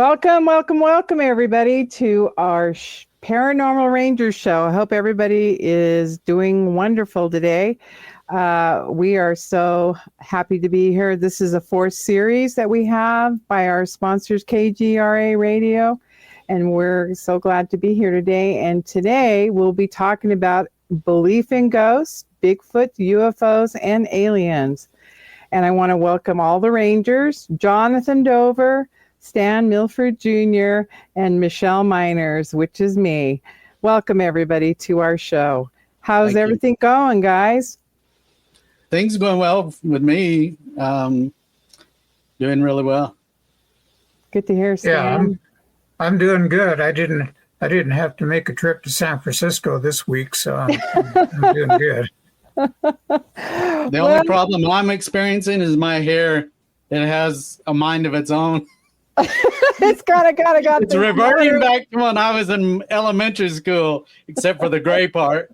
Welcome, welcome, welcome, everybody, to our Paranormal Rangers show. I hope everybody is doing wonderful today. We are so happy to be here. This is a fourth series that we have by our sponsors, KGRA Radio, and we're so glad to be here today. And today we'll be talking about belief in ghosts, Bigfoot, UFOs, and aliens. And I want to welcome all the Rangers, Jonathan Dover, Stan Milford Jr., and Michelle Miners, which is me. Welcome, everybody, to our show. How's everything going, guys? Things going well with me. Doing really well. Good to hear, Stan. Yeah, I'm doing good. I didn't have to make a trip to San Francisco this week, so I'm doing good. The only problem I'm experiencing is my hair. It has a mind of its own. It's got It's reverting back to when I was in elementary school, except for the gray part.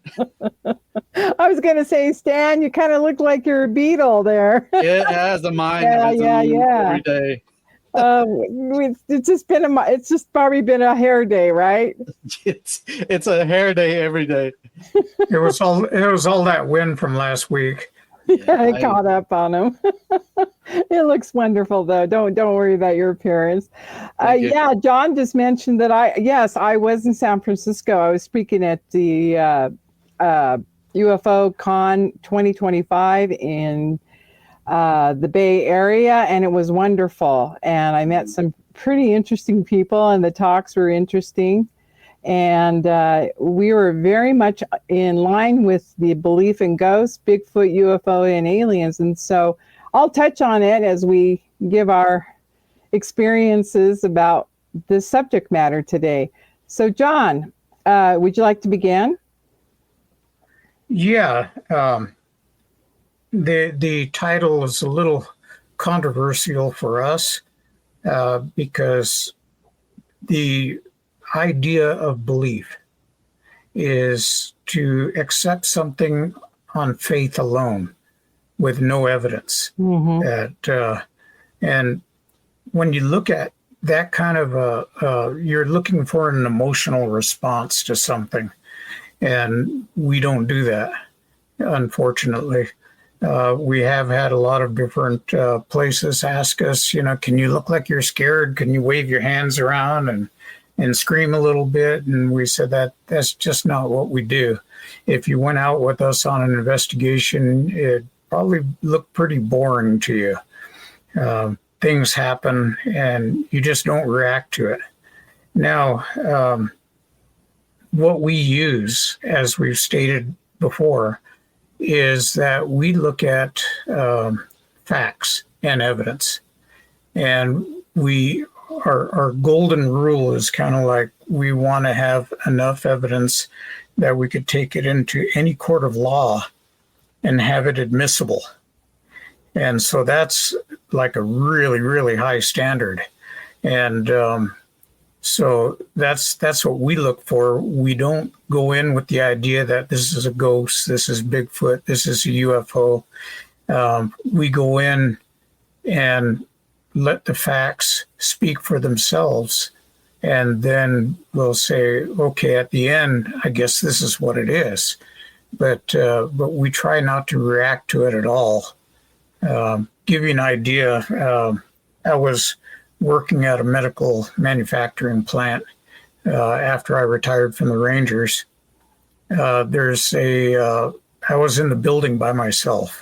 I was going to say, Stan, you kind of look like you're a beetle there. It has a mind of its own every day. It's just probably been a hair day, right? It's a hair day every day. It was all that wind from last week. Yeah, I caught up on him. It looks wonderful, though. Don't worry about your appearance. Yeah, John just mentioned that I was in San Francisco. I was speaking at the UFO Con 2025 in the Bay Area, and it was wonderful. And I met some pretty interesting people, and the talks were interesting. And we were very much in line with the belief in ghosts, Bigfoot, UFO, and aliens. And so I'll touch on it as we give our experiences about this subject matter today. So, John, would you like to begin? Yeah. The title is a little controversial for us because the idea of belief is to accept something on faith alone with no evidence. Mm-hmm. And when you look at that kind of you're looking for an emotional response to something, and we don't do that, unfortunately. We have had a lot of different places ask us, can you look like you're scared? Can you wave your hands around and scream a little bit? And we said that's just not what we do. If you went out with us on an investigation, it probably looked pretty boring to you. Things happen and you just don't react to it. Now, what we use, as we've stated before, is that we look at facts and evidence. And our golden rule is kind of like we want to have enough evidence that we could take it into any court of law and have it admissible. And so that's like a really, really high standard. And so that's what we look for. We don't go in with the idea that this is a ghost, this is Bigfoot, this is a UFO. We go in and let the facts speak for themselves, and then we'll say, okay, at the end, I guess this is what it is. But we try not to react to it at all. Give you an idea, I was working at a medical manufacturing plant after I retired from the Rangers. I was in the building by myself.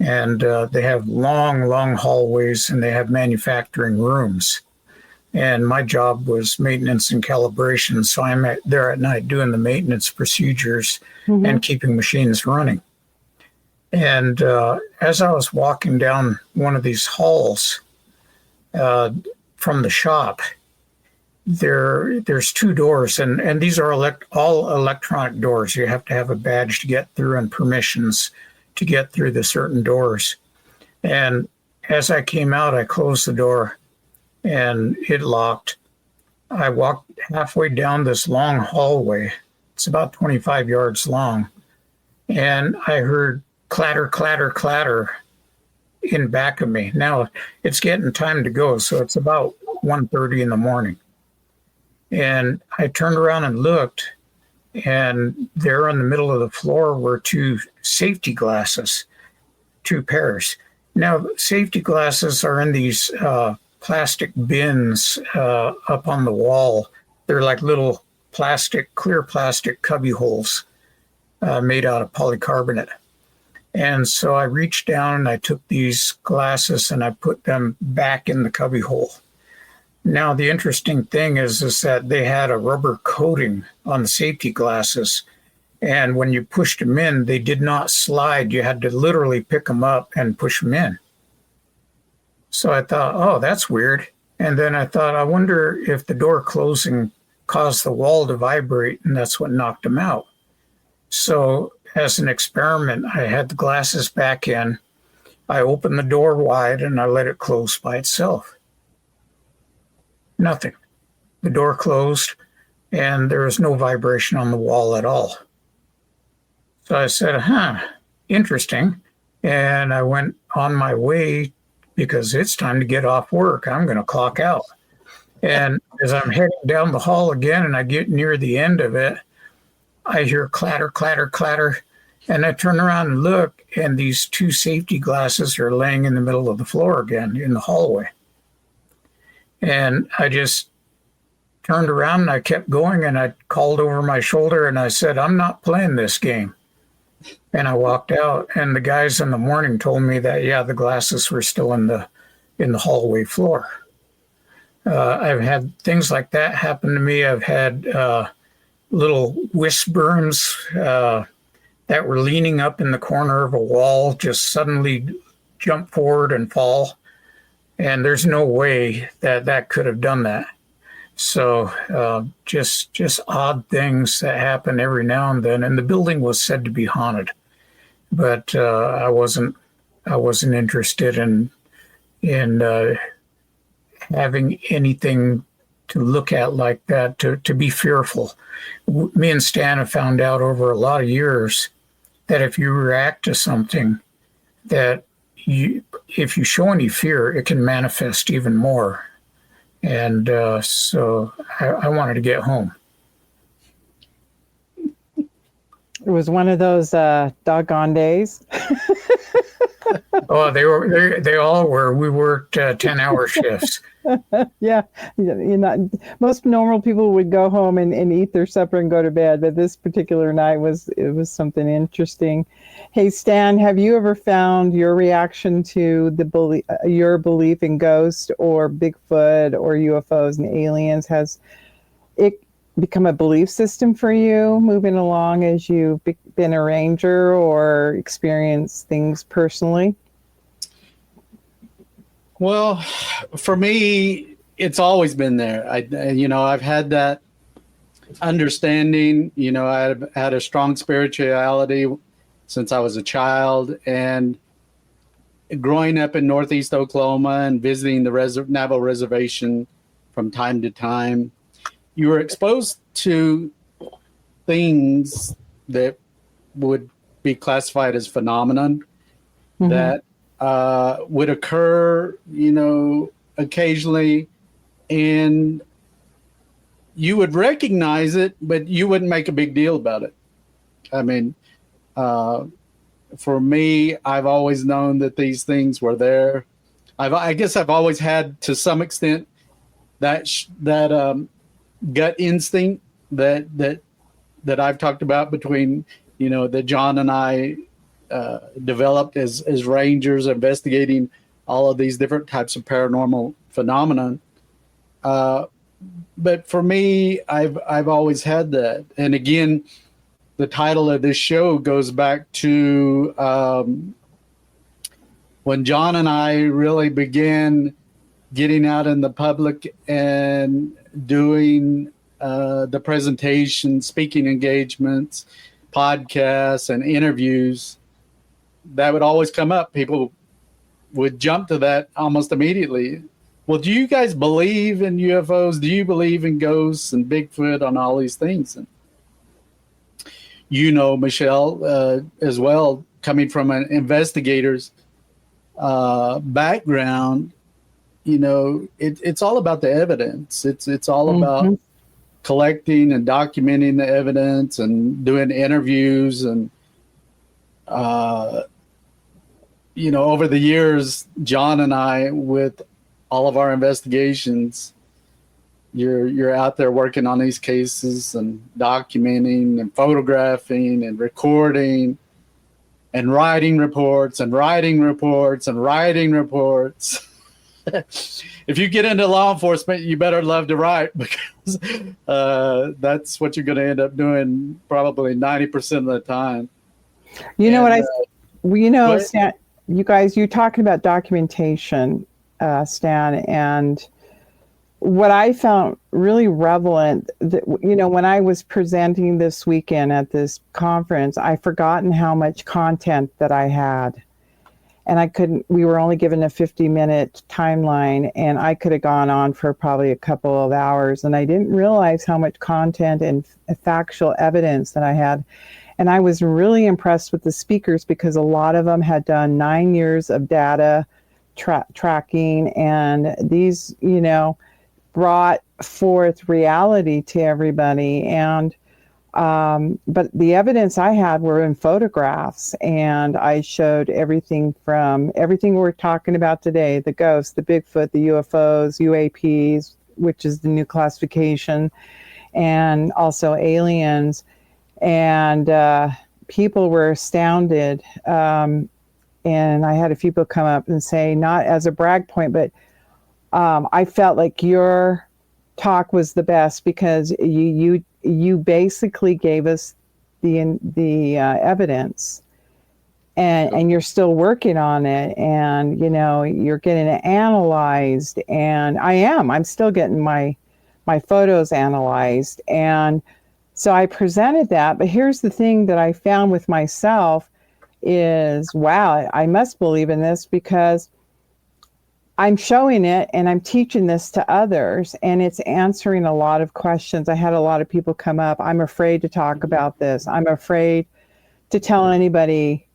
And they have long hallways, and they have manufacturing rooms. And my job was maintenance and calibration. So I'm there at night doing the maintenance procedures and keeping machines running. And as I was walking down one of these halls from the shop, there's two doors, and these are all electronic doors. You have to have a badge to get through and permissions to get through the certain doors. And as I came out, I closed the door and it locked. I walked halfway down this long hallway. It's about 25 yards long. And I heard clatter, clatter, clatter in back of me. Now it's getting time to go. So it's about 1:30 in the morning. And I turned around and looked, and there in the middle of the floor were two safety glasses, two pairs. Now, safety glasses are in these plastic bins up on the wall. They're like little clear plastic cubby holes made out of polycarbonate. And so I reached down and I took these glasses and I put them back in the cubby hole. Now, the interesting thing is that they had a rubber coating on the safety glasses. And when you pushed them in, they did not slide. You had to literally pick them up and push them in. So I thought, oh, that's weird. And then I thought, I wonder if the door closing caused the wall to vibrate, and that's what knocked them out. So as an experiment, I had the glasses back in. I opened the door wide and I let it close by itself. Nothing. The door closed and there was no vibration on the wall at all. So I said, interesting. And I went on my way because it's time to get off work. I'm going to clock out. And as I'm heading down the hall again and I get near the end of it, I hear clatter, clatter, clatter. And I turn around and look, and these two safety glasses are laying in the middle of the floor again in the hallway. And I just turned around and I kept going, and I called over my shoulder and I said, I'm not playing this game. And I walked out, and the guys in the morning told me that, yeah, the glasses were still in the hallway floor. I've had things like that happen to me. I've had little wisp-burns that were leaning up in the corner of a wall just suddenly jump forward and fall. And there's no way that could have done that. So just odd things that happen every now and then. And the building was said to be haunted, but I wasn't interested in having anything to look at like that, to be fearful. Me and Stan have found out over a lot of years that if you react to something, that if you show any fear, it can manifest even more. And so I wanted to get home. It was one of those doggone days. Oh, they all were. We worked 10-hour shifts. Yeah, most normal people would go home and eat their supper and go to bed, but this particular night was something interesting. Hey, Stan, have you ever found your reaction to your belief in ghosts or Bigfoot or UFOs and aliens, has it become a belief system for you moving along as you've been a ranger or experienced things personally? Well, for me, it's always been there. I've had that understanding. I've had a strong spirituality since I was a child, and growing up in Northeast Oklahoma and visiting the Navajo Reservation from time to time, you were exposed to things that would be classified as phenomenon that would occur, occasionally, and you would recognize it, but you wouldn't make a big deal about it. I mean, for me, I've always known that these things were there. I guess I've always had, to some extent, that gut instinct that I've talked about between, that John and I developed as rangers investigating all of these different types of paranormal phenomenon. But for me, I've always had that. And again, the title of this show goes back to when John and I really began getting out in the public and doing the presentations, speaking engagements, podcasts, and interviews. That would always come up. People would jump to that almost immediately. Well, do you guys believe in UFOs? Do you believe in ghosts and Bigfoot on all these things? And Michelle, as well, coming from an investigator's background, it's all about the evidence. It's all about Mhm. collecting and documenting the evidence and doing interviews. And over the years, John and I, with all of our investigations, you're out there working on these cases and documenting and photographing and recording and writing reports and writing reports and writing reports. If you get into law enforcement, you better love to write, because that's what you're going to end up doing probably 90% of the time. You know And, well, you know, go ahead. Stan, you guys, you're talking about documentation, Stan, and what I found really relevant, when I was presenting this weekend at this conference, I forgotten how much content that I had. And we were only given a 50-minute timeline, and I could have gone on for probably a couple of hours. And I didn't realize how much content and factual evidence that I had. And I was really impressed with the speakers, because a lot of them had done 9 years of data tracking, and these, brought forth reality to everybody. And but the evidence I had were in photographs, and I showed everything we're talking about today: the ghosts, the Bigfoot, the UFOs, UAPs, which is the new classification, and also aliens. And people were astounded. And I had a few people come up and say, not as a brag point, but I felt like your talk was the best, because you basically gave us the evidence, and you're still working on it, and you're getting it analyzed, and I'm still getting my photos analyzed. And so I presented that. But here's the thing that I found with myself is, wow, I must believe in this, because I'm showing it and I'm teaching this to others, and it's answering a lot of questions. I had a lot of people come up. I'm afraid to talk about this. I'm afraid to tell anybody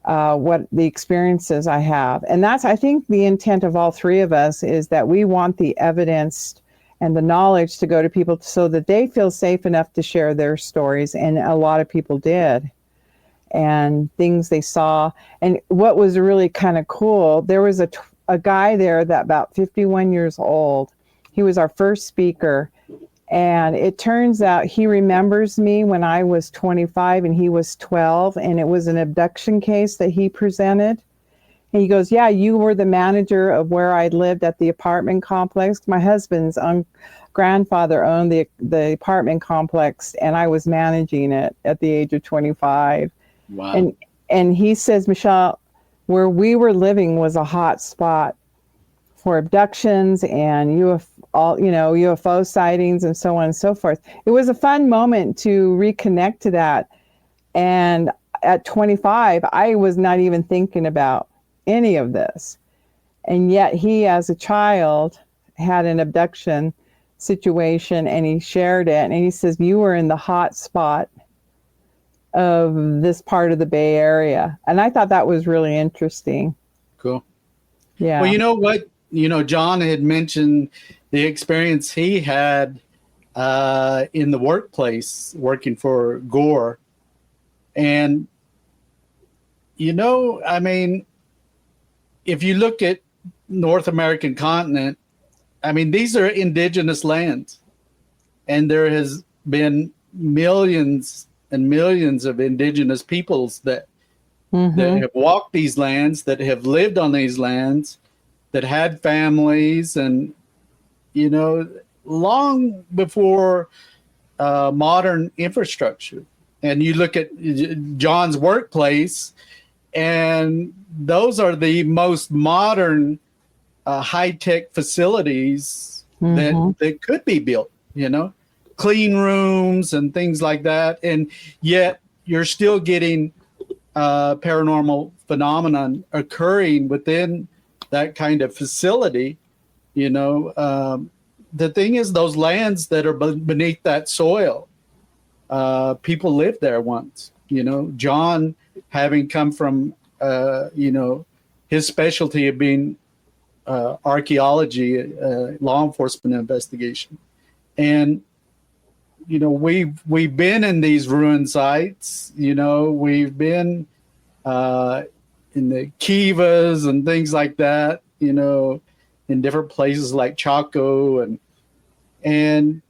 what the experiences I have. And that's, I think, the intent of all three of us, is that we want the evidence and the knowledge to go to people so that they feel safe enough to share their stories. And a lot of people did, and things they saw. And what was really kind of cool, there was a guy there that about 51 years old. He was our first speaker. And it turns out he remembers me when I was 25 and he was 12. And it was an abduction case that he presented. And he goes, yeah, you were the manager of where I lived at the apartment complex. My husband's grandfather owned the apartment complex, and I was managing it at the age of 25. Wow. And he says, Michelle, where we were living was a hot spot for abductions and UFO sightings and so on and so forth. It was a fun moment to reconnect to that. And at 25, I was not even thinking about any of this. And yet he, as a child, had an abduction situation, and he shared it. And he says, you were in the hot spot of this part of the Bay Area. And I thought that was really interesting. Cool. Yeah. Well, you know what? John had mentioned the experience he had in the workplace working for Gore. And, I mean, if you look at North American continent, I mean, these are indigenous lands. And there has been millions and millions of indigenous peoples that have walked these lands, that have lived on these lands, that had families, and long before modern infrastructure. And you look at John's workplace, and those are the most modern high-tech facilities that could be built, clean rooms and things like that. And yet you're still getting paranormal phenomenon occurring within that kind of facility. The thing is, those lands that are beneath that soil, people lived there once. John, having come from his specialty of being archaeology, law enforcement investigation. And, we've been in these ruin sites, we've been in the kivas and things like that, in different places like Chaco and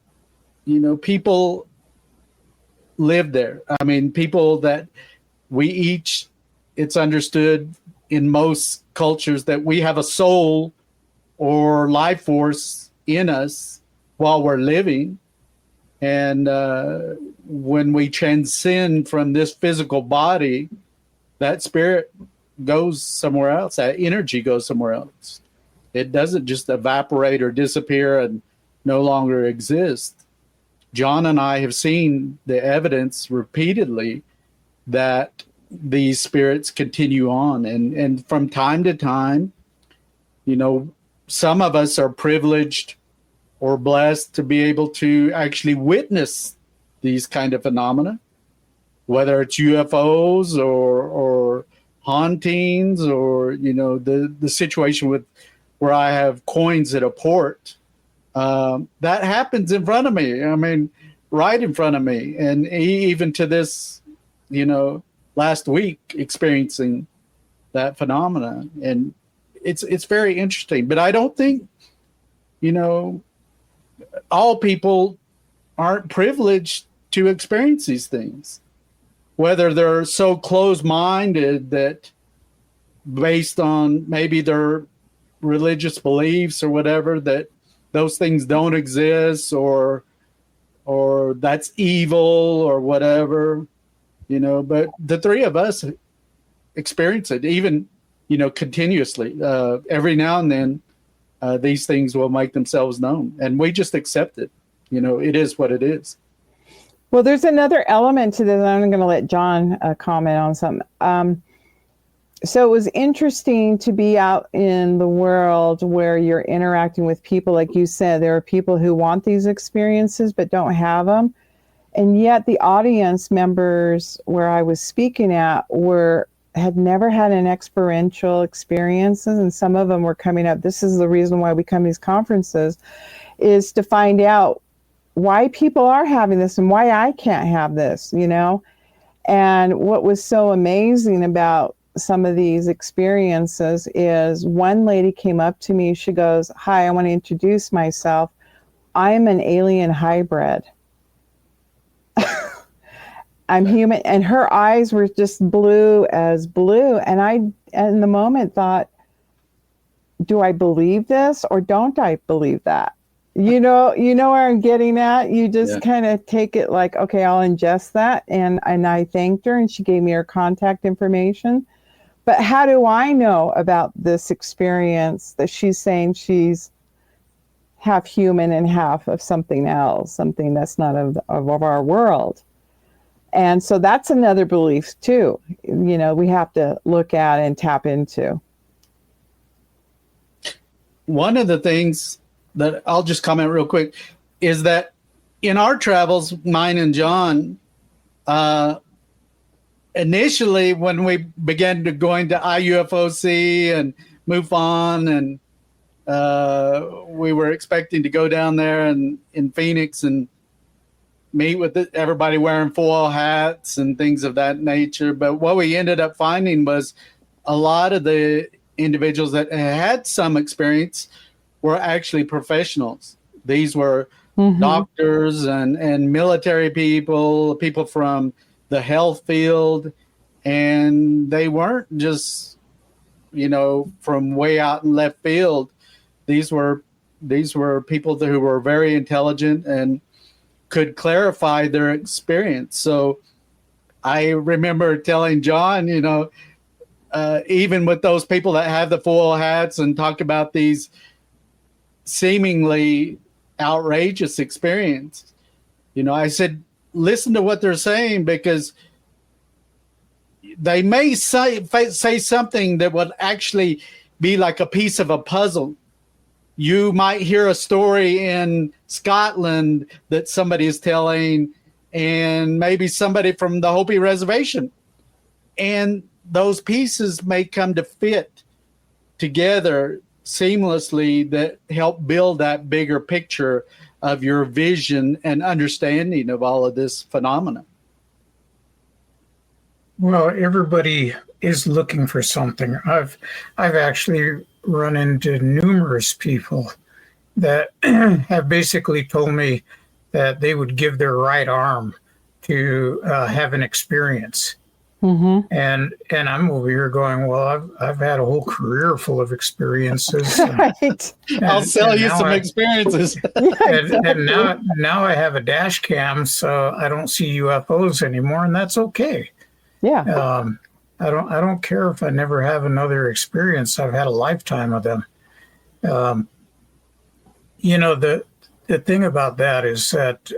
people live there. I mean, people that it's understood in most cultures that we have a soul or life force in us while we're living. And when we transcend from this physical body, that spirit goes somewhere else. That energy goes somewhere else. It doesn't just evaporate or disappear and no longer exist. John and I have seen the evidence repeatedly that these spirits continue on. And from time to time, some of us are privileged or blessed to be able to actually witness these kind of phenomena, whether it's UFOs or hauntings or, the situation where I have coins at a port. That happens in front of me. I mean, right in front of me. And even to this, last week experiencing that phenomena. And it's very interesting. But I don't think, all people aren't privileged to experience these things. Whether they're so closed-minded that based on maybe their religious beliefs or whatever, that those things don't exist or that's evil or whatever, but the three of us experience it even, continuously. Every now and then, these things will make themselves known and we just accept it. It is what it is. Well, there's another element to this. I'm going to let John comment on something. So it was interesting to be out in the world where you're interacting with people. Like you said, there are people who want these experiences but don't have them. And yet the audience members where I was speaking at had never had an experiential experiences. And some of them were coming up. This is the reason why we come to these conferences, is to find out why people are having this and why I can't have this, And what was so amazing about some of these experiences is one lady came up to me. She goes, "Hi, I want to introduce myself. I'm an alien hybrid. I'm human." And her eyes were just blue as blue. And I, in the moment, thought, do I believe this or don't I believe that? You know where I'm getting at? You just kind of take it like, okay, I'll ingest that. And I thanked her and she gave me her contact information. But how do I know about this experience that she's saying she's half human and half of something else, something that's not of our world? And so that's another belief too, we have to look at and tap into. One of the things that I'll just comment real quick is that in our travels, mine and John, initially when we began to going to IUFOC and MUFON and we were expecting to go down there and in Phoenix and meet with everybody wearing foil hats and things of that nature. But what we ended up finding was a lot of the individuals that had some experience were actually professionals. These were doctors and military people from the health field, and they weren't just, from way out in left field. These were people who were very intelligent and could clarify their experience. So I remember telling John, even with those people that have the foil hats and talk about these seemingly outrageous experience, I said, listen to what they're saying, because they may say something that would actually be like a piece of a puzzle. You might hear a story in Scotland that somebody is telling, and maybe somebody from the Hopi Reservation. And those pieces may come to fit together seamlessly that help build that bigger picture of your vision and understanding of all of this phenomena? Well, everybody is looking for something. I've actually run into numerous people that have basically told me that they would give their right arm to have an experience. Mm-hmm. And I'm over here going, well, I've had a whole career full of experiences. Right. I'll sell you some experiences. experiences. Yeah, And exactly. now I have a dash cam, so I don't see UFOs anymore, and that's okay. Yeah. I don't care if I never have another experience. I've had a lifetime of them. You know, the thing about that is that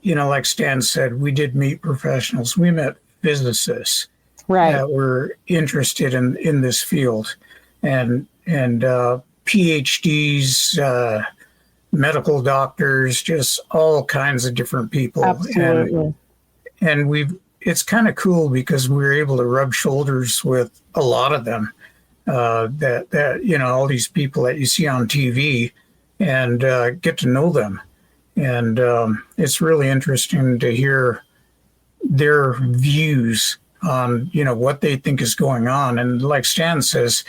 you know, like Stan said, we did meet professionals. We met physicists Right. that were interested in this field, and PhDs, medical doctors, just all kinds of different people. Absolutely. And it's kind of cool because we were able to rub shoulders with a lot of them. That you know, all these people that you see on TV, and get to know them. And it's really interesting to hear their views on, you know, what they think is going on. And like Stan says,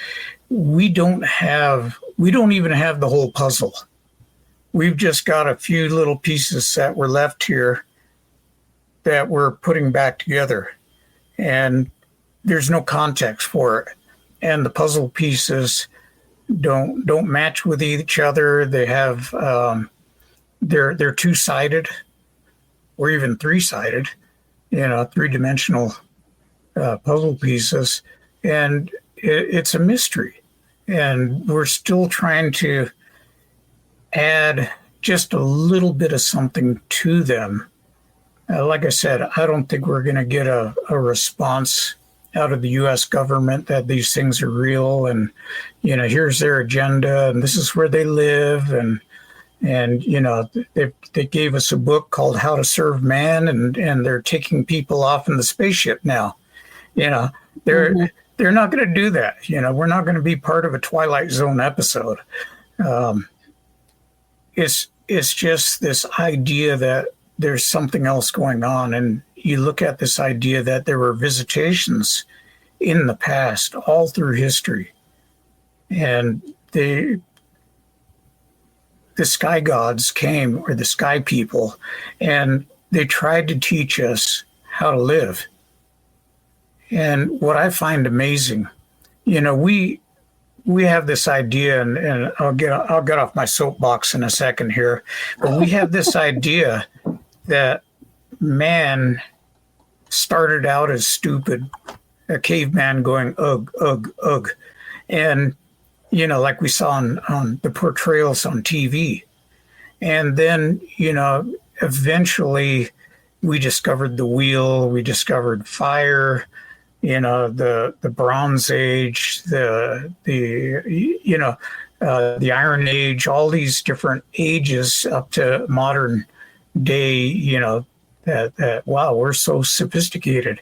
we don't even have the whole puzzle. We've just got a few little pieces that were left here that we're putting back together, and there's no context for it. And the puzzle pieces don't match with each other. They have they're two-sided or even three-sided, you know, three-dimensional puzzle pieces, and it's a mystery. And we're still trying to add just a little bit of something to them. Like I said, I don't think we're going to get a response out of the U.S. government that these things are real, and, you know, here's their agenda, and this is where they live, and you know, they gave us a book called How to Serve Man, and they're taking people off in the spaceship now. You know, they're not going to do that. You know, we're not going to be part of a Twilight Zone episode. It's just this idea that there's something else going on, and you look at this idea that there were visitations in the past, all through history, and the sky gods came, or the sky people, and they tried to teach us how to live. And what I find amazing, you know, we have this idea, and I'll get off my soapbox in a second here, but we have this idea that man started out as stupid, a caveman going ugh, ugh, ugh, and, you know, like we saw on the portrayals on TV. And then, you know, eventually we discovered the wheel, we discovered fire, you know, the Bronze Age, the Iron Age, all these different ages up to modern day, you know, that wow, we're so sophisticated.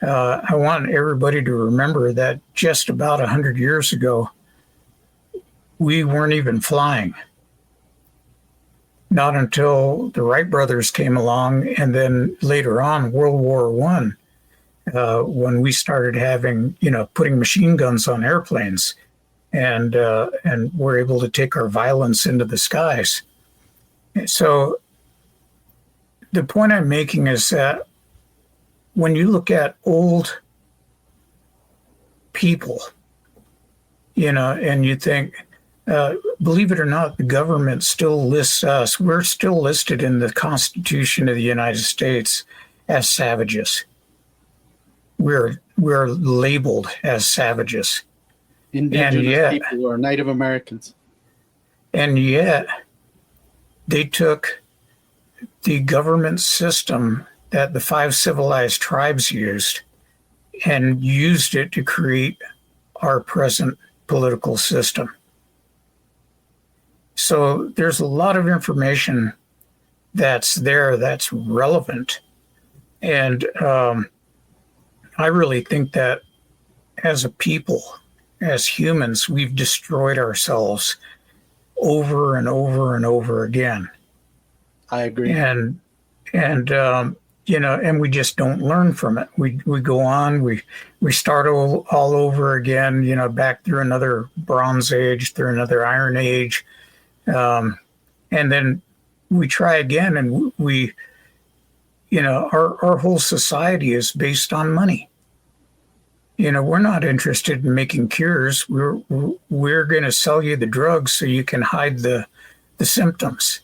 I want everybody to remember that just about 100 years ago, we weren't even flying. Not until the Wright brothers came along, and then later on, World War I, when we started having, you know, putting machine guns on airplanes, and we're able to take our violence into the skies. So the point I'm making is that when you look at old people, you know, and you think, believe it or not, the government still lists us. We're still listed in the Constitution of the United States as savages. We're labeled as savages. Indigenous people or Native Americans. And yet they took the government system that the 5 civilized tribes used and used it to create our present political system. So there's a lot of information that's there that's relevant. And I really think that as a people, as humans, we've destroyed ourselves over and over and over again. I agree. And and we just don't learn from it. We go on, we start all over again, back through another Bronze Age, through another Iron Age, and then we try again, and we our whole society is based on money. We're not interested in making cures. We're going to sell you the drugs so you can hide the symptoms.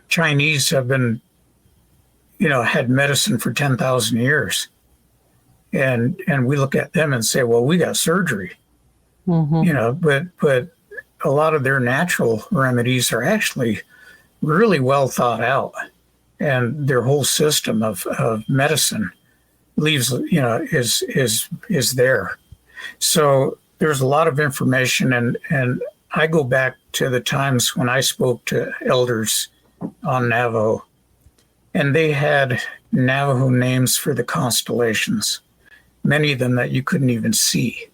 Chinese have been, had medicine for 10,000 years. And we look at them and say, well, we got surgery. But a lot of their natural remedies are actually really well thought out. And their whole system of medicine leaves, is there. So there's a lot of information, and I go back to the times when I spoke to elders on Navajo, and they had Navajo names for the constellations, many of them that you couldn't even see.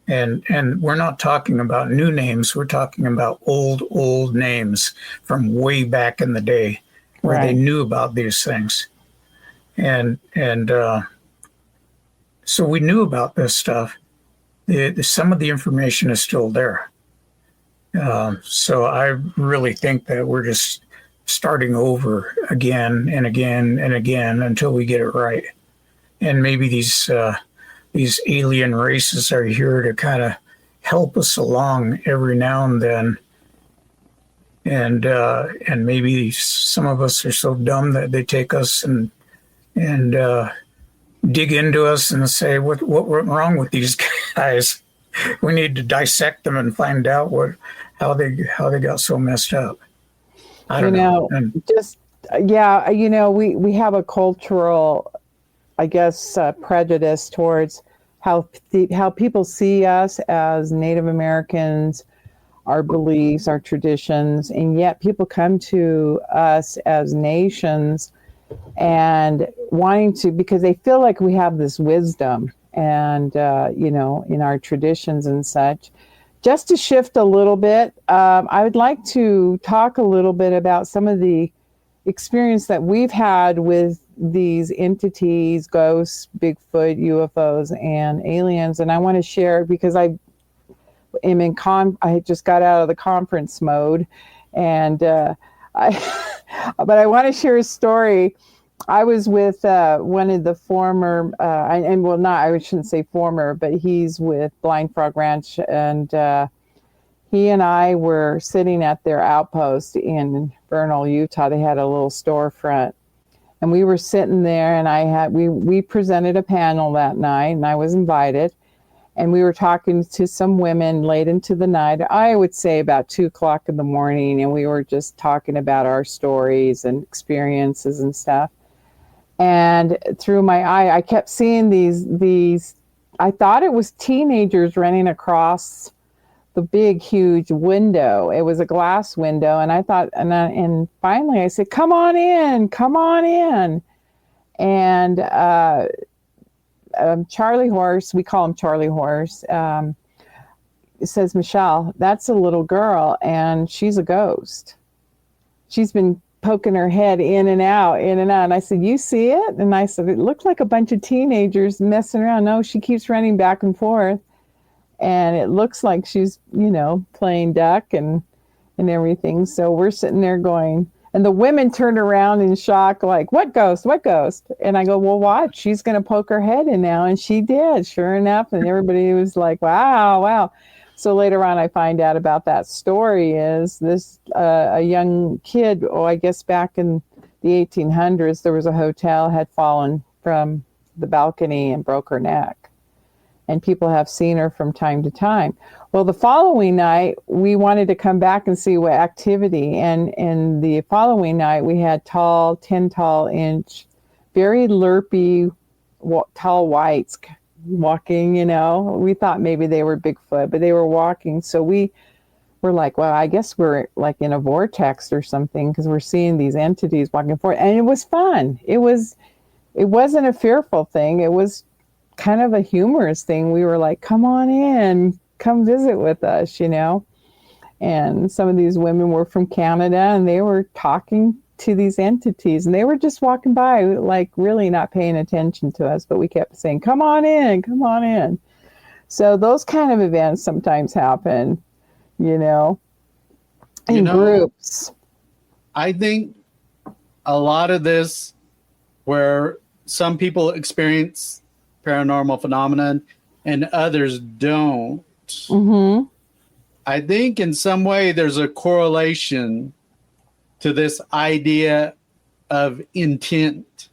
And we're not talking about new names, we're talking about old names from way back in the day where They knew about these things. And so we knew about this stuff. Some of the information is still there. So I really think that we're just starting over again and again and again until we get it right. And maybe these alien races are here to kind of help us along every now and then. And maybe some of us are so dumb that they take us and dig into us and say, what went wrong with these guys? We need to dissect them and find out how they got so messed up. I don't know. We have a cultural, I guess, prejudice towards how people see us as Native Americans, our beliefs, our traditions, and yet people come to us as nations and wanting to, because they feel like we have this wisdom and, in our traditions and such. Just to shift a little bit, I would like to talk a little bit about some of the experience that we've had with these entities, ghosts, Bigfoot, UFOs, and aliens. And I want to share, because I just got out of the conference mode, and but I want to share a story. I was with one of the former, I shouldn't say former, but he's with Blind Frog Ranch, and he and I were sitting at their outpost in Vernal, Utah. They had a little storefront, and we were sitting there, and we presented a panel that night, and I was invited, and we were talking to some women late into the night. I would say about 2:00 in the morning, and we were just talking about our stories and experiences and stuff. And through my eye, I kept seeing these, I thought it was teenagers running across the big, huge window. It was a glass window. And I thought, and finally I said, come on in. And Charlie Horse, we call him Charlie Horse, says, Michelle, that's a little girl, and she's a ghost. She's been poking her head in and out. And I said, you see it? And I said, it looked like a bunch of teenagers messing around. No, she keeps running back and forth. And it looks like she's, playing duck and everything. So we're sitting there going, and the women turned around in shock, like, what ghost? And I go, well, watch, she's going to poke her head in now. And she did, sure enough. And everybody was like, wow. So later on, I find out about that story is this, a young kid, I guess back in the 1800s, there was a hotel had fallen from the balcony and broke her neck. And people have seen her from time to time. Well, the following night, we wanted to come back and see what activity. And the following night, we had 10-inch, very lerpy, tall whites walking, we thought maybe they were Bigfoot, but they were walking. So we were like, well, I guess we're like in a vortex or something, because we're seeing these entities walking forward. And it was fun. It wasn't a fearful thing. It was kind of a humorous thing. We were like, come on in, come visit with us, And some of these women were from Canada, and they were talking to these entities, and they were just walking by, like really not paying attention to us, but we kept saying, come on in, come on in. So those kind of events sometimes happen, in groups. I think a lot of this, where some people experience paranormal phenomenon and others don't, Mm-hmm. I think in some way there's a correlation to this idea of intent.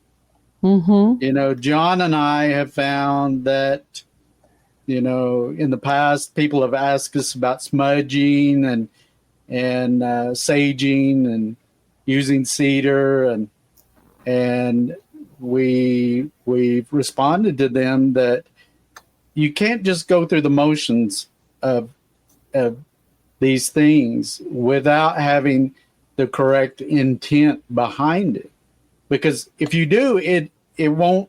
Mm-hmm. John and I have found that, in the past, people have asked us about smudging and saging and using cedar, and we've responded to them that you can't just go through the motions of these things without having the correct intent behind it, because if you do, it won't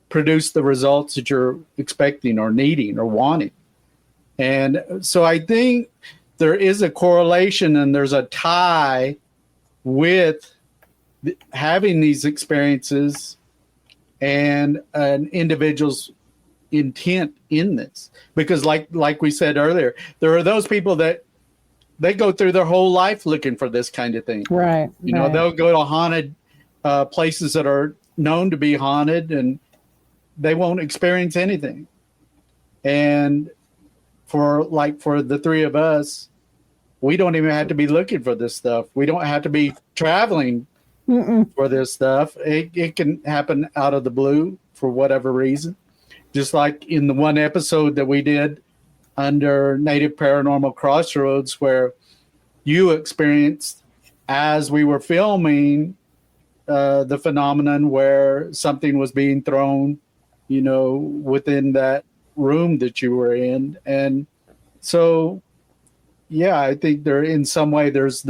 produce the results that you're expecting or needing or wanting. And so I think there is a correlation and there's a tie with having these experiences and an individual's intent in this, because like we said earlier, there are those people that they go through their whole life looking for this kind of thing. Right. They'll go to haunted places that are known to be haunted, and they won't experience anything. And for the three of us, we don't even have to be looking for this stuff. We don't have to be traveling for this stuff. It can happen out of the blue for whatever reason. Just like in the one episode that we did under Native Paranormal Crossroads, where you experienced, as we were filming, the phenomenon where something was being thrown, within that room that you were in. And so, yeah, I think in some way there's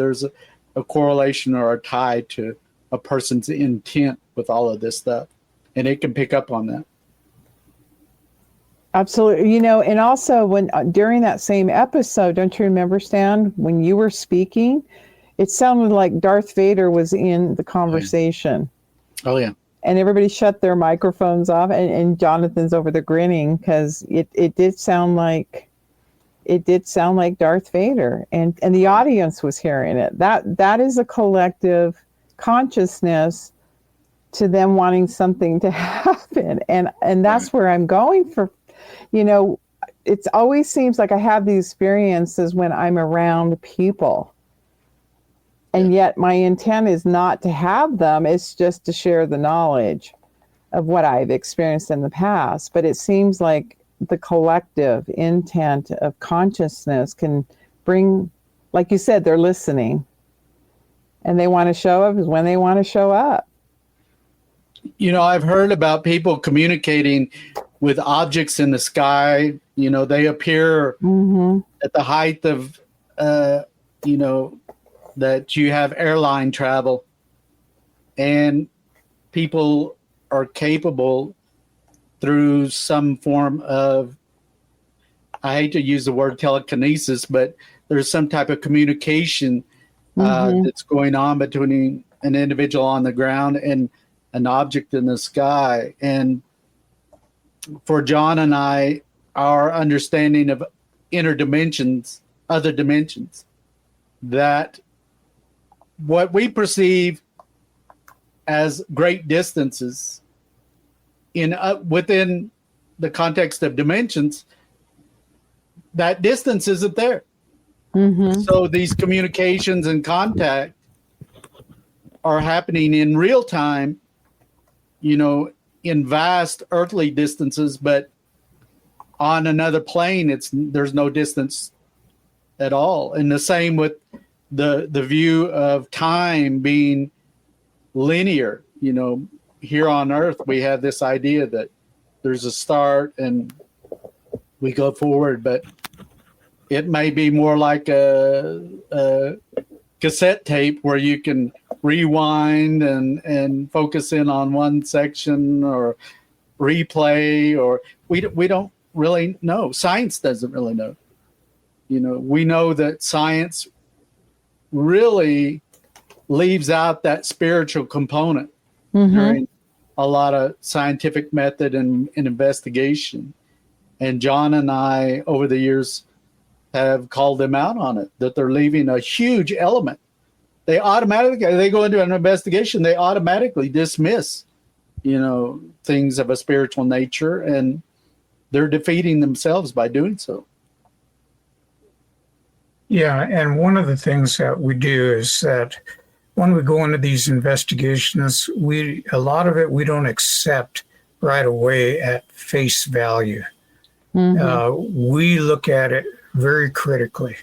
a correlation or a tie to a person's intent with all of this stuff, and it can pick up on that. Absolutely. And also when during that same episode, don't you remember, Stan, when you were speaking, it sounded like Darth Vader was in the conversation. Oh, yeah. And everybody shut their microphones off, and Jonathan's over there grinning, because it did sound like Darth Vader, and the audience was hearing it. That is a collective consciousness to them wanting something to happen. And that's where I'm going for. It always seems like I have these experiences when I'm around people. And yet my intent is not to have them. It's just to share the knowledge of what I've experienced in the past. But it seems like the collective intent of consciousness can bring, like you said, they're listening. And they want to show up is when they want to show up. I've heard about people communicating with objects in the sky. They appear at the height of, that you have airline travel, and people are capable through some form of, I hate to use the word telekinesis, but there's some type of communication that's going on between an individual on the ground and an object in the sky. And for John and I, our understanding of inner dimensions, other dimensions, that what we perceive as great distances within the context of dimensions, that distance isn't there. So these communications and contact are happening in real time, in vast earthly distances, but on another plane, there's no distance at all. And the same with the view of time being linear. Here on Earth, we have this idea that there's a start and we go forward, but it may be more like a cassette tape where you can rewind and focus in on one section, or replay, or we don't really know. Science doesn't really know. We know that science really leaves out that spiritual component during a lot of scientific method and investigation. And John and I, over the years, have called them out on it, that they're leaving a huge element. They go into an investigation, they automatically dismiss, things of a spiritual nature, and they're defeating themselves by doing so. Yeah, and one of the things that we do is that when we go into these investigations, a lot of it we don't accept right away at face value. We look at it very critically.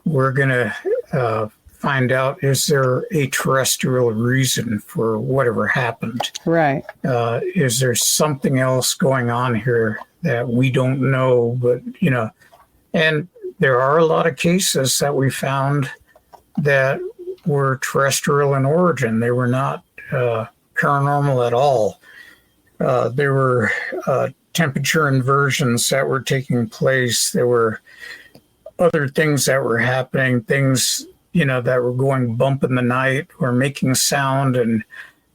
We're going to find out, is there a terrestrial reason for whatever happened? Right. Is there something else going on here that we don't know? But, and there are a lot of cases that we found that were terrestrial in origin. They were not paranormal at all. There were temperature inversions that were taking place. There were other things that were happening, things, that were going bump in the night or making sound, and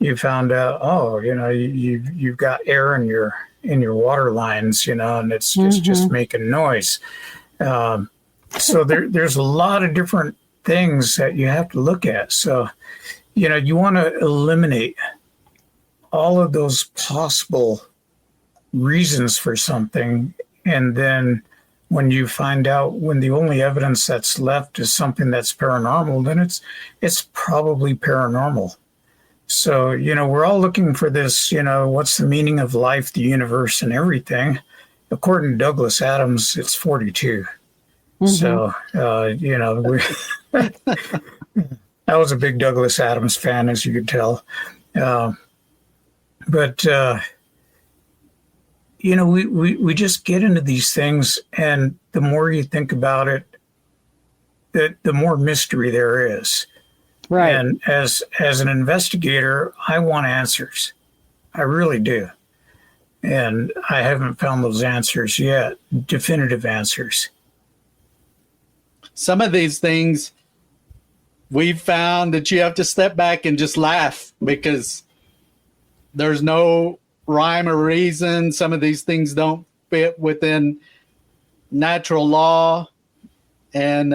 you found out, you've got air in your water lines, and it's just making noise. So there's a lot of different things that you have to look at. So, you want to eliminate all of those possible reasons for something. And then when you find out, when the only evidence that's left is something that's paranormal, then it's probably paranormal. So, we're all looking for this, what's the meaning of life, the universe, and everything. According to Douglas Adams, it's 42. So, I was a big Douglas Adams fan, as you could tell. But we just get into these things, and the more you think about it, the more mystery there is. Right. And as an investigator, I want answers. I really do. And I haven't found those answers yet, definitive answers. Some of these things, we've found that you have to step back and just laugh because there's no rhyme or reason. Some of these things don't fit within natural law. And,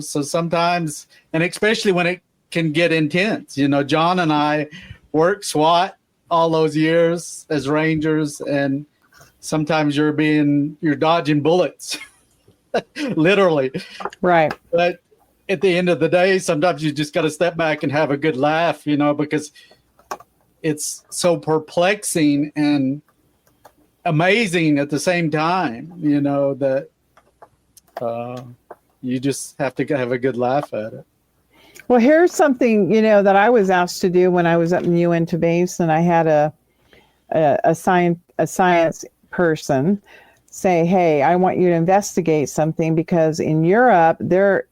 so sometimes, and especially when it can get intense, John and I worked SWAT all those years as Rangers, and sometimes you're dodging bullets, literally. Right. But at the end of the day, sometimes you just got to step back and have a good laugh, because it's so perplexing and amazing at the same time, that you just have to have a good laugh at it. Well, here's something, that I was asked to do when I was up in Uinta Basin. I had a science person say, hey, I want you to investigate something because in Europe, they're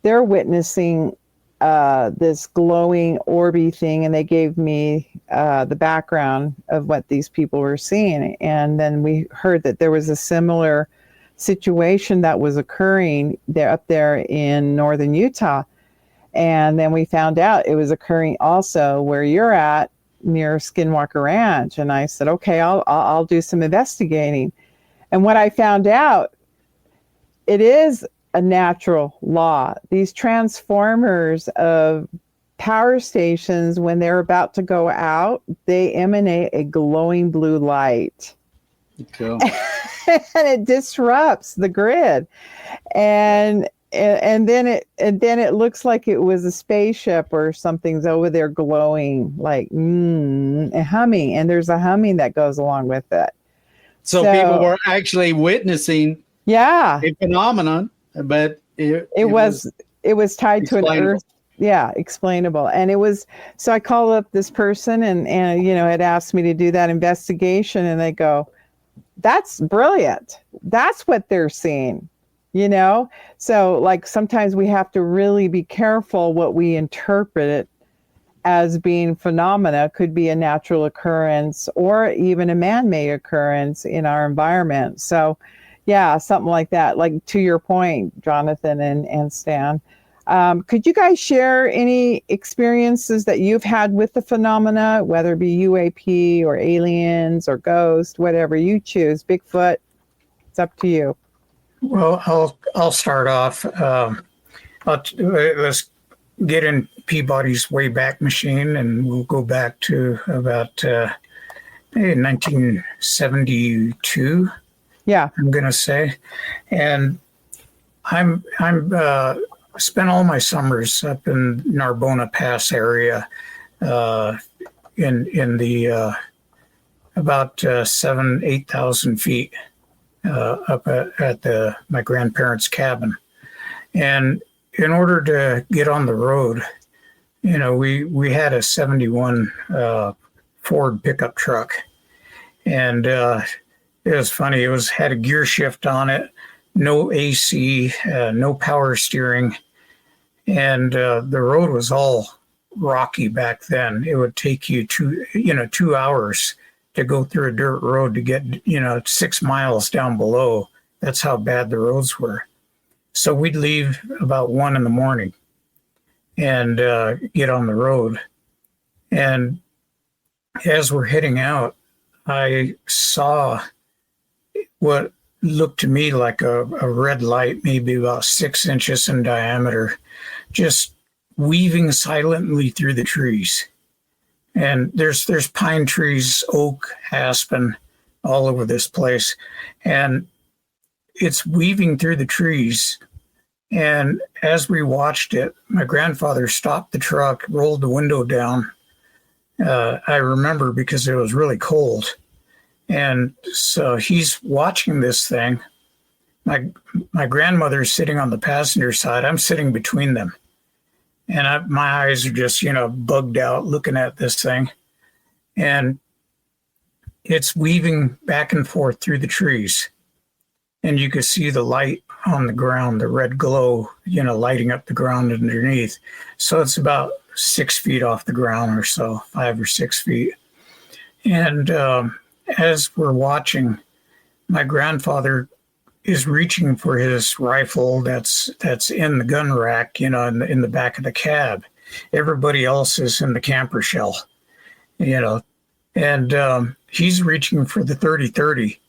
witnessing this glowing orby thing, and they gave me the background of what these people were seeing. And then we heard that there was a similar situation that was occurring there up there in northern Utah. And then we found out it was occurring also where you're at near Skinwalker Ranch. And I said, okay, I'll do some investigating. And what I found out, it is a natural law. These transformers of power stations, when they're about to go out, they emanate a glowing blue light. Cool. And it disrupts the grid. And then it looks like it was a spaceship or something's over there glowing, like and humming, and there's a humming that goes along with it. So people were actually witnessing a phenomenon, but it was tied to an earth. Yeah, explainable. And so I called up this person and had asked me to do that investigation, and they go, that's brilliant. That's what they're seeing. So like sometimes we have to really be careful what we interpret it as being phenomena, could be a natural occurrence or even a man-made occurrence in our environment. So yeah, something like that, like to your point, Jonathan and Stan. Could you guys share any experiences that you've had with the phenomena, whether it be UAP or aliens or ghosts, whatever you choose? Bigfoot, it's up to you. Well, I'll start off. Let's get in Peabody's Wayback Machine, and we'll go back to about 1972. Yeah, I'm gonna say, and I'm spent all my summers up in Narbona Pass area, in the about 8,000 feet up at my grandparents' cabin. And in order to get on the road, we had a 71 Ford pickup truck, and it was funny. It had a gear shift on it, no AC, no power steering, and the road was all rocky back then. It would take you 2 hours to go through a dirt road to get 6 miles down below. That's how bad the roads were. So we'd leave about 1 a.m. and get on the road. And as we're heading out, I saw what looked to me like a red light, maybe about 6 inches in diameter, just weaving silently through the trees. And there's pine trees, oak, aspen, all over this place. And it's weaving through the trees. And as we watched it, my grandfather stopped the truck, rolled the window down. I remember because it was really cold. And so he's watching this thing. My grandmother's sitting on the passenger side. I'm sitting between them. And my eyes are just, bugged out looking at this thing. And it's weaving back and forth through the trees. And you could see the light on the ground, the red glow, lighting up the ground underneath. So it's about 6 feet off the ground or so, 5 or 6 feet. And as we're watching, my grandfather is reaching for his rifle that's in the gun rack, in the back of the cab. Everybody else is in the camper shell, and he's reaching for the 30-30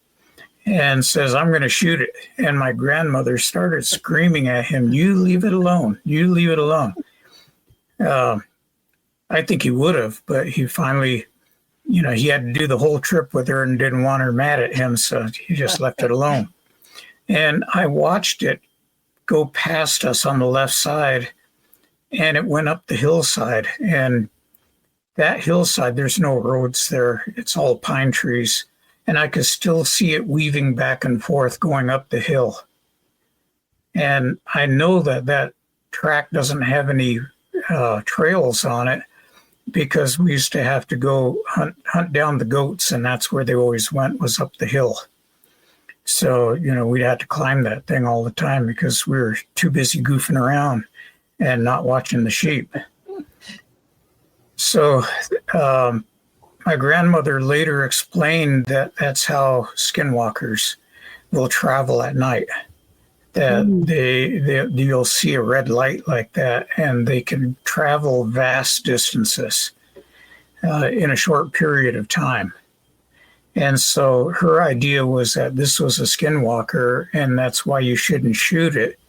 and says, "I'm going to shoot it." And my grandmother started screaming at him, "You leave it alone. You leave it alone." I think he would have, but he finally, he had to do the whole trip with her and didn't want her mad at him, so he just left it alone. And I watched it go past us on the left side, and it went up the hillside. And that hillside, there's no roads there. It's all pine trees. And I could still see it weaving back and forth going up the hill. And I know that track doesn't have any trails on it, because we used to have to go hunt down the goats, and that's where they always went, was up the hill. So, we'd have to climb that thing all the time because we were too busy goofing around and not watching the sheep. So my grandmother later explained that that's how skinwalkers will travel at night, that you'll see a red light like that, and they can travel vast distances in a short period of time. And so her idea was that this was a skinwalker, and that's why you shouldn't shoot it,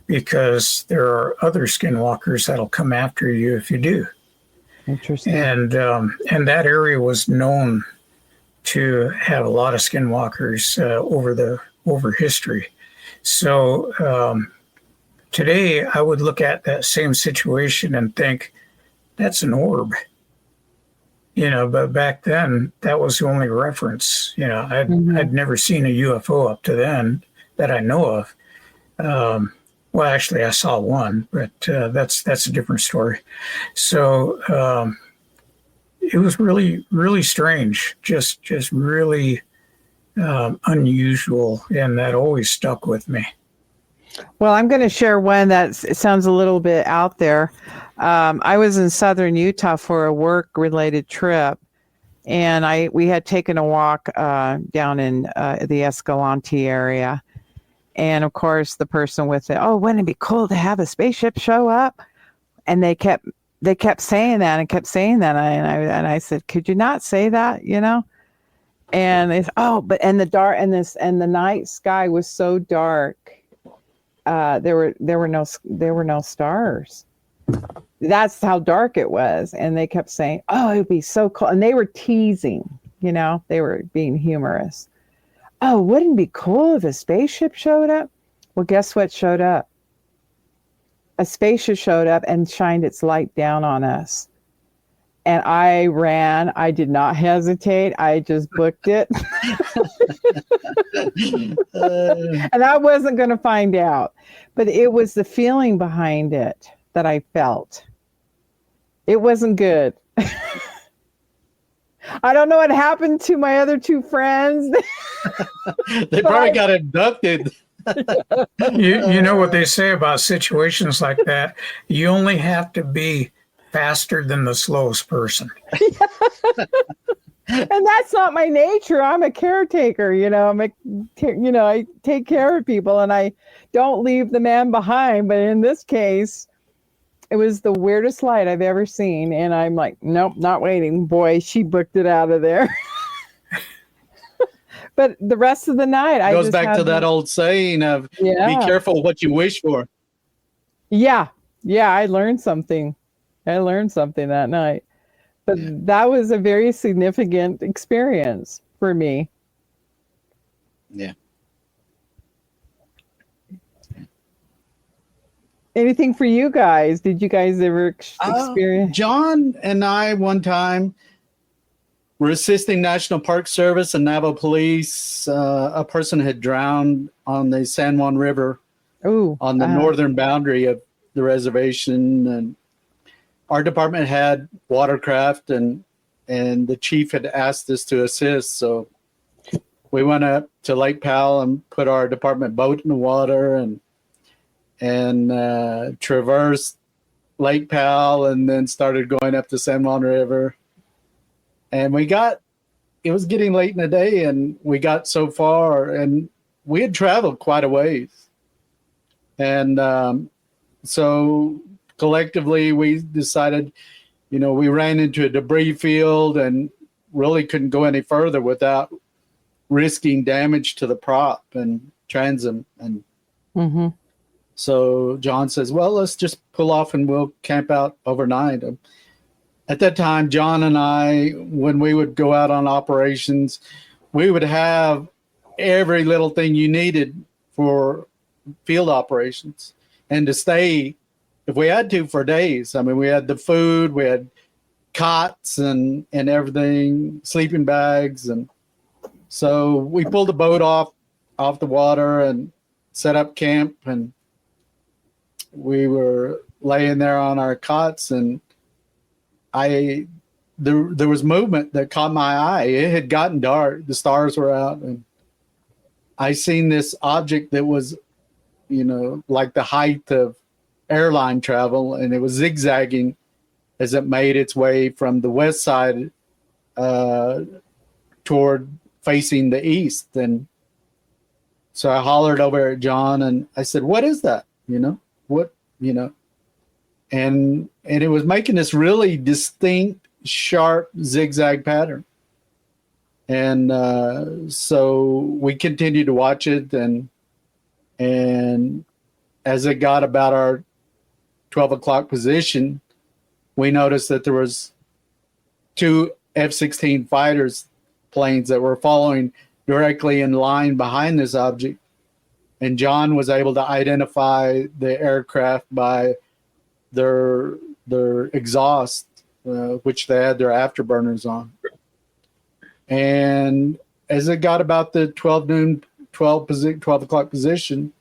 because there are other skinwalkers that'll come after you if you do. Interesting. And that area was known to have a lot of skinwalkers over history. So today I would look at that same situation and think, that's an orb. But back then that was the only reference. I'd never seen a UFO up to then that I know of. Well, actually, I saw one, but that's a different story. So it was really, really strange, just really unusual, and that always stuck with me. Well, I'm going to share one that sounds a little bit out there. I was in southern Utah for a work-related trip, and we had taken a walk down in the Escalante area. And of course, the person with it, oh, wouldn't it be cool to have a spaceship show up? And they kept saying that and kept saying that, and I said, could you not say that? And it's and the night sky was so dark. There were no stars. That's how dark it was. And they kept saying, oh, it would be so cool. And they were teasing, they were being humorous. Oh, wouldn't it be cool if a spaceship showed up? Well, guess what showed up? A spaceship showed up and shined its light down on us. And I ran. I did not hesitate. I just booked it. And I wasn't going to find out. But it was the feeling behind it that I felt. It wasn't good. I don't know what happened to my other two friends. They probably got abducted. You know what they say about situations like that? You only have to be faster than the slowest person. And that's not my nature. I'm a caretaker, I take care of people and I don't leave the man behind. But in this case, it was the weirdest light I've ever seen. And I'm like, nope, not waiting. Boy, she booked it out of there. But the rest of the night, it goes back to that old saying of be careful what you wish for. Yeah. Yeah. I learned something that night. But that was a very significant experience for me. Yeah. Anything for you guys? Did you guys ever experience? John and I, one time, were assisting National Park Service and Navajo Police. A person had drowned on the San Juan River on the northern boundary of the reservation. And our department had watercraft, and the chief had asked us to assist. So we went up to Lake Powell and put our department boat in the water and traversed Lake Powell and then started going up the San Juan River. And it was getting late in the day, and we got so far, and we had traveled quite a ways. And so collectively, we decided, we ran into a debris field and really couldn't go any further without risking damage to the prop and transom. And so John says, well, let's just pull off and we'll camp out overnight. At that time, John and I, when we would go out on operations, we would have every little thing you needed for field operations and to stay, if we had to, for days. I mean, we had the food, we had cots and everything, sleeping bags. And so we pulled the boat off the water and set up camp, and we were laying there on our cots, and there was movement that caught my eye. It had gotten dark. The stars were out, and I seen this object that was, like the height of airline travel, and it was zigzagging as it made its way from the west side toward facing the east. And so I hollered over at John and I said, what is that? And it was making this really distinct, sharp zigzag pattern. And so we continued to watch it, and as it got about our 12 o'clock position, we noticed that there was two F-16 fighters planes that were following directly in line behind this object. And John was able to identify the aircraft by their exhaust, which they had their afterburners on. And as it got about the 12 o'clock position,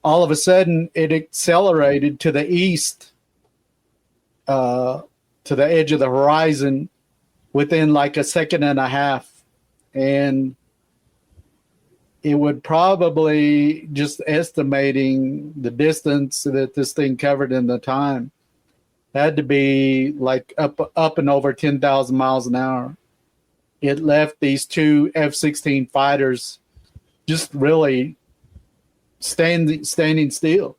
all of a sudden it accelerated to the east, to the edge of the horizon within like a second and a half. And it would probably, just estimating the distance that this thing covered in the time, had to be like up and over 10,000 miles an hour. It left these two F-16 fighters just really standing still.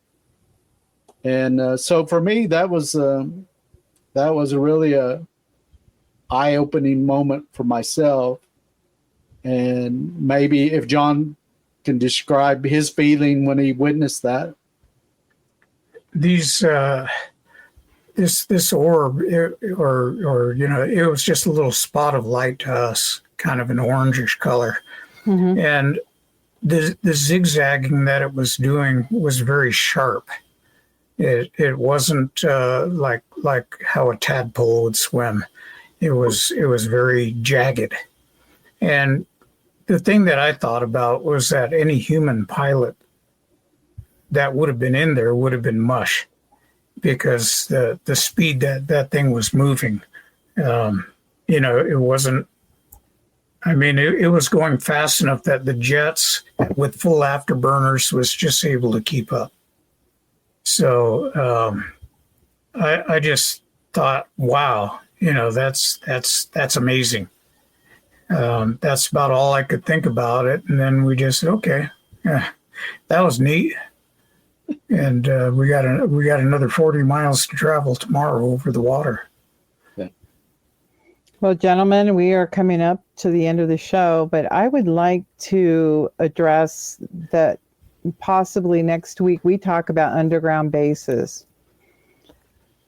And so for me, that was really a eye-opening moment for myself. And maybe if John can describe his feeling when he witnessed that. These this orb, or it was just a little spot of light to us, kind of an orangish color, and the zigzagging that it was doing was very sharp. It wasn't like how a tadpole would swim. It was very jagged. And the thing that I thought about was that any human pilot that would have been in there would have been mush, because the speed that thing was moving, it wasn't. I mean, it was going fast enough that the jets with full afterburners was just able to keep up. So I just thought, wow, that's amazing. That's about all I could think about it. And then we just said, okay, yeah, that was neat. And we got another 40 miles to travel tomorrow over the water. Yeah. Well, gentlemen, we are coming up to the end of the show, but I would like to address that possibly next week we talk about underground bases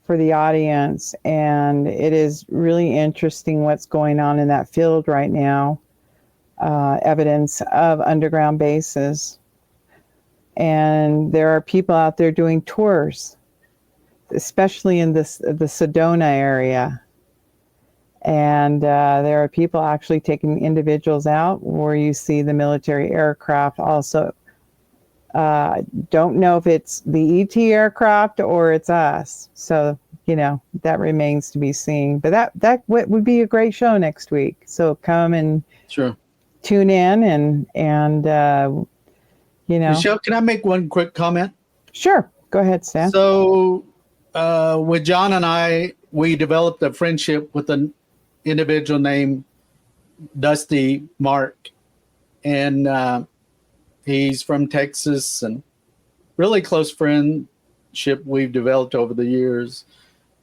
for the audience. And it is really interesting what's going on in that field right now, evidence of underground bases. And there are people out there doing tours, especially in the Sedona area. And there are people actually taking individuals out where you see the military aircraft also. Don't know if it's the ET aircraft or it's us. So, that remains to be seen. But that would be a great show next week. So come and tune in and Michelle, can I make one quick comment? Sure. Go ahead, Stan. So with John and I, we developed a friendship with an individual named Dusty Mark. And he's from Texas, and really close friendship we've developed over the years.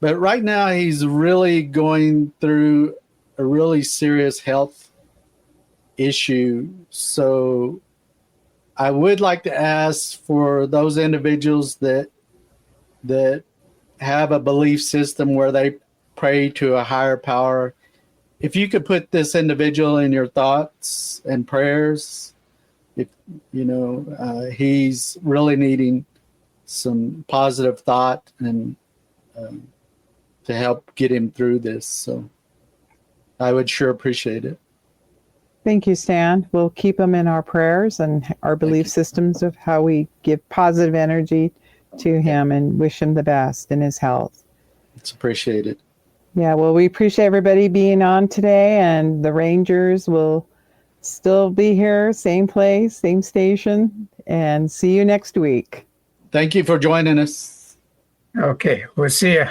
But right now he's really going through a really serious health issue. So I would like to ask for those individuals that have a belief system where they pray to a higher power, if you could put this individual in your thoughts and prayers. If he's really needing some positive thought and to help get him through this. So I would sure appreciate it. Thank you, Stan. We'll keep him in our prayers and our belief systems of how we give positive energy to him and wish him the best in his health. It's appreciated. Yeah, well, we appreciate everybody being on today, and the Rangers will still be here, same place, same station, and see you next week. Thank you for joining us. Okay, we'll see you.